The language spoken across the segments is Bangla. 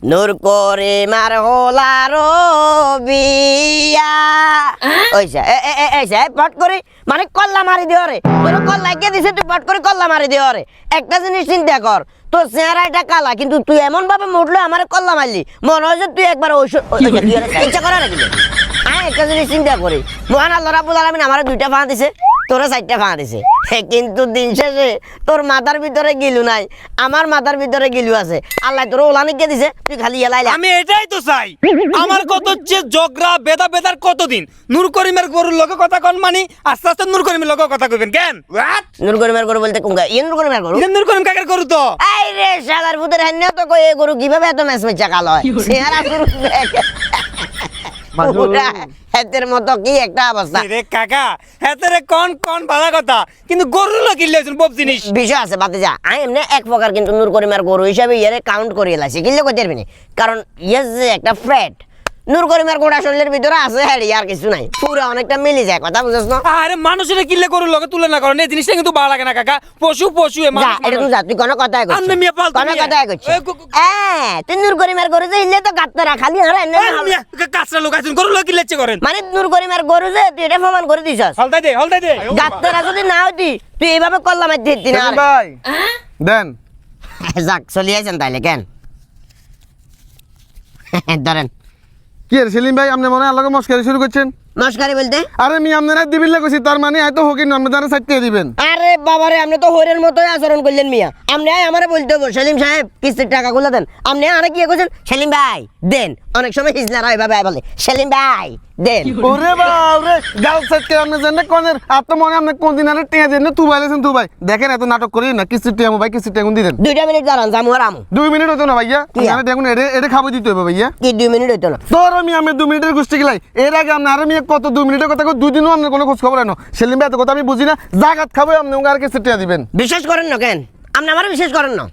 নূর করে মার হোলারো বিয়া ওইসা এসে পট করে মানে কল্লা মারি দিও রে তোর কল্লা কে দিছে তুই পট করে কল্লা মারি দিও রে একটা জিনিস চিন্তা কর তোর চেহারাটা কালা কিন্তু তুই এমন ভাবে মুটলো আমার কল্লা মারলি মনে হয় যে তুই একবার ইচ্ছা করে নাকি একটা জিনিস চিন্তা করি মহান আল্লাহ রাব্বুল আলামিন আমার 2টা পা দিছে তোরা 4টা পা দিছে কিন্তু দিন শেষে তোর মাথার ভিতরে গিলু নাই আমার মাথার ভিতরে গিলু আছে আল্লাহ তোর ওলানিকে দিছে তুই খালি এলাইলা আমি এটাই তো চাই আমার কত হচ্ছে জগরা বেদা বেদার কতদিন নূর করিমের গরুর লগে কথা কন মানি আস্তে আস্তে নূর করিমের লগে কথা কইবেন কেন নূর করিমের গরু বলতে কোনগা নূর করিমের গরু নূর করিম কাকের গরু তো এই রে শালার ভূতের হেন্নে তো কই এই গরু কিভাবে এত মেসমেচা কালো হয় চেহারা গরু হেতের মতো কি একটা অবস্থা রে কাকা হেতেরে কোন কোন ভালো কথা কিন্তু গরু লগে লইছেন বব জিনিস বিষয় আছে বাতে যা আই এমনি এক প্রকার কিন্তু নূর করিমের গরু হিসাবে ইয়ারে কাউন্ট করিয়ে লাইছে কিনলে কই দেরবি কারণ ইয়েস যে একটা ফ্রেট নূর করিমের গোড়া শরীরের ভিতরে আছে হেডি আর কিছু নাই পুরো অনেকটা মিলে যায় কথা বুঝছস না আরে মানুষের কিলে গরুর লগে তুলনা করেন এই জিনিসটা কিন্তু ভালো লাগে না কাকা পশু পশু এ যা এরকম যা তুই কোন কথাই কইছিস আন্নে মিয়া পাল কোন কথাই কইছিস তুই নূর করিমের গরু যে ইলে তো গাত্তরা খালি আর এনে মিয়া কাছরা লোক আছেন গরু লগে কিলেছে করেন মানে নূর করিমের গরু যে তুই এটা প্রমাণ করে দিছস হলদাই দে গাত্তরা যদি না হইতি তুই এইভাবে কল্লা মার দিতি না ভাই দেন যাক চলি আইছেন তাইলে কেন ধরেন কি রে সেলিম ভাই আপনি মনে হয় আল্লাহকে মস্কারি শুরু করছেন নমস্কার বলতে আরে মি আপনি না দিবিল কইছি তার মানে হয়তো হকিন আপনি জানা সাইটে দিবেন আরে বাবারে আপনি তো হরের মতোই আচরণ করলেন মিয়া আপনি আমারে বলতে হবে সেলিম সাহেব কিস্তির টাকাগুলো দেন আপনি আরে কি কইছেন সেলিম ভাই দেন অনেক সময় হিজলারা এইভাবে বলে সেলিম ভাই দেন ওরে বাবা রে গাল সাইটে আপনি জানেন কোনের আত মনে আপনি কোন দিন আরে টিয়া দেন তুই বাইলেছেন তুই ভাই দেখেন এত নাটক করি না কিস্তি টিয়া ভাই কিস্তি টিয়া দিবেন 2 মিনিট দাঁড়ান যামু আর আমু 2 মিনিট হতো না ভাইয়া আমি দেখুন এডে খাবো দিতে হবে ভাইয়া কি 2 মিনিট হইতো না তোর আমি 2 মিনিটের গোষ্ঠী গেলাই এর আগে আপনি আর আমি কত 2 মিনিটের কথা 2 দিনও আপনার কোনো খোঁজ খবর আনো সেলিম ভাই এত কথা আমি বুঝি না জাগাত খাবো আপনি আর কিস্তি টিয়া দিবেন বিশ্বাস করেন না কেন আপনি আমারে বিশ্বাস করেন না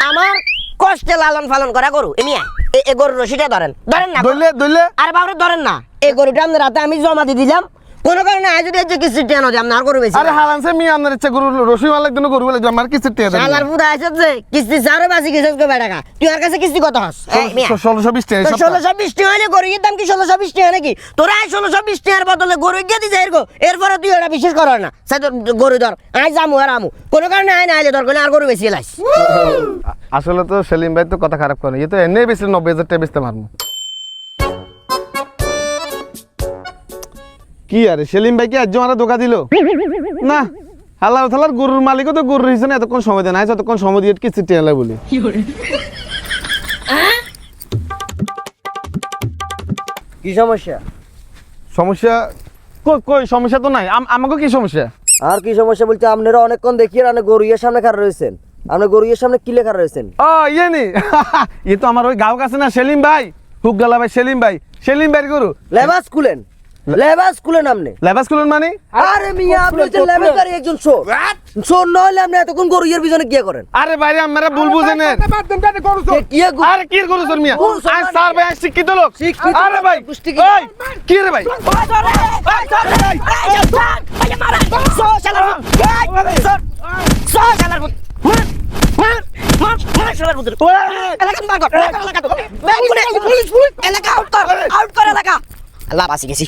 আমার কষ্টে লালন পালন করা গরু এমিয়া এই গরুর রশিটা ধরেন না দইলে আরে বাবরে ধরেন না এই গরুটা আমি রাতে আমি জমা দিয়ে দিলাম কোন কারণে আজ যদি যে কিস্তি টিয়া নদী আপনার গরু বেশি আরে হালানছে মি আপনার ইচ্ছা গরু রশি মালাক দিন গরু বলে আমার কিস্তি টিয়া দেন শালার পুরা আছে যে কিস্তি সারে বাসি কিছু কো টাকা তুই আর কাছে কিস্তি কত হস এই মিয়া 1620 টাকা 1620 টাকা হলে গরুর দাম কি 1620 টাকা নাকি তোরা 1620 টাকার বদলে গরু গিয়ে দিছে এরপরে তুই ওটা বিশ্বাস কর না সে তো গরু ধর আই যামু আর আমু কোন কারণে আই না আইলে ধর কোন আর গরু বেশি লাইস আসলে তো সেলিম ভাই তো কথা খারাপ করে এ তো এনে বেশি 90000 টাকা বেচতে পারবো কি আরে সেলিম ভাই কি আজ আমারে ধোকা দিল না আল্লাহ তাআলার গরুর মালিকও তো গরুর হিসেবে এতক্ষণ সময় দেয় না এতক্ষণ সময় দিয়ে কি চিঠি আনলা বলি কি সমস্যা সমস্যা কই সমস্যা তো নাই আমাকে কি সমস্যা আর কি সমস্যা বলতে আপনারা অনেকক্ষণ দেখিয়ে রানে গরুইয়ের সামনে খাড়া রয়েছেন আপনি গরুইয়ের সামনে কি লেখা রয়েছেন ও ইয়ে নি এ তো আমার ওই গাঁও কাছে না সেলিম ভাই হুকগালা ভাই সেলিম ভাই গরু লেবাস খুলেন আপনি লেবাস খুলেন মানে আরে মিয়া আপনি তো লেবাসকারী একজন শোন নইলে আপনি এতক্ষণ গরুইয়ের পিছনে কি করেন আরে ভাই আমরা ভুল বুঝেন কি আরে কি গরু সর মিয়া আজ স্যার ভাই শিক্ষিত লোক আরে ভাই ওই কি রে ভাই এলাকা আউট কর এলাকা আল্লাহ বাঁচি গেছি